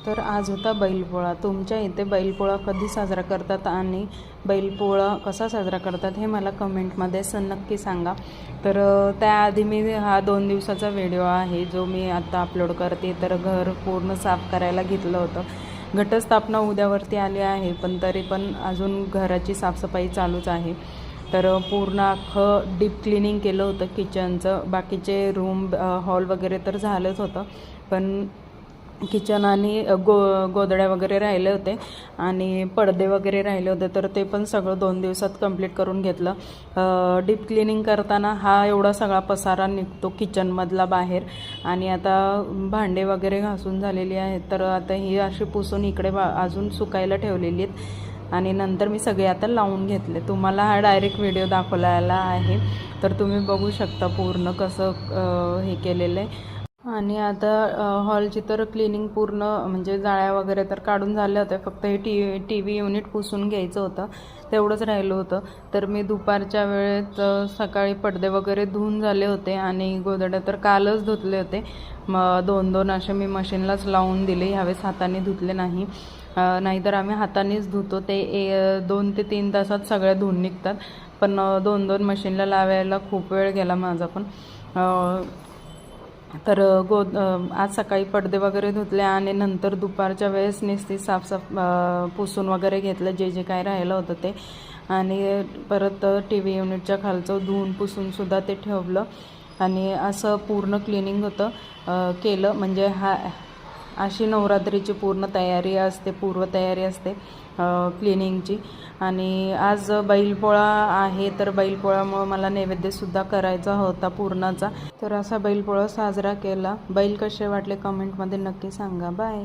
तर आज होता बैलपोळा। तुमच्या इथे बैलपोळा कधी साजरा करतात आणि बैलपोळा कसा साजरा करतात हे मला कमेंटमध्ये नक्की सांगा। तर त्याआधी मी हा 2 दिवसाचा व्हिडिओ आहे जो मी आता अपलोड करते। तर घर पूर्ण साफ करायला घेतलं होतं। घटस्थापना उद्यावरती आली आहे, पण तरी पण अजून घराची साफसफाई चालूच आहे। तर पूर्ण अख्खं डीप क्लिनिंग केलं होतं किचनचं। बाकीचे रूम हॉल वगैरे तर झालंच होतं, पण किचन आणि गोधड्या वगैरे राहिले होते आणि पडदे वगैरे राहिले होते। तर ते पण सगळं 2 दिवसात कंप्लीट करून घेतलं। डीप क्लिनिंग करताना हा एवढा सगळा पसारा निघतो किचनमधला बाहेर। आणि आता भांडे वगैरे घासून झालेली आहेत, तर आता ही अशी पुसून इकडे अजून सुकायला ठेवलेली आहेत आणि नंतर मी सगळे आता लावून घेतले। तुम्हाला हा डायरेक्ट व्हिडिओ दाखवलेला आहे, तर तुम्ही बघू शकता पूर्ण कसं हे केलेलं आहे। आणि आता हॉलची तर क्लिनिंग पूर्ण म्हणजे जाळ्या वगैरे तर काढून झाल्या होत्या, फक्त हे टी व्ही युनिट पुसून घ्यायचं होतं, तेवढंच राहिलं होतं। तर मी दुपारच्या वेळेत सकाळी पडदे वगैरे धुवून झाले होते आणि गोधड्या तर कालच धुतले होते। मग 2-2 असे मी मशीनलाच लावून दिले, ह्यावेळेस हाताने धुतले नाही। नाहीतर आम्ही हातानेच धुतो, ते 2 ते 3 तासात सगळ्या धुवून निघतात, पण 2-2 मशीनला लावायला खूप वेळ गेला माझा पण। तर आज सकाळी पडदे वगैरे धुतले आणि नंतर दुपारच्या वेळेस नुसती साफसाफ पुसून वगैरे घेतलं जे जे काय राहिलं होतं ते। आणि परत टी व्ही युनिटच्या खालचं धुवून पुसूनसुद्धा ते ठेवलं आणि असं पूर्ण क्लिनिंग होतं केलं। म्हणजे अशी नवरात्रीची पूर्ण तयारी असते, पूर्वतयारी असते क्लिनिंगची। आणि आज बैलपोळा आहे, तर बैलपोळ्यामुळं मला नैवेद्यसुद्धा करायचा होता पुरणाचा। तर असा बैलपोळा साजरा केला। बैल कसे वाटले कमेंटमध्ये नक्की सांगा। बाय।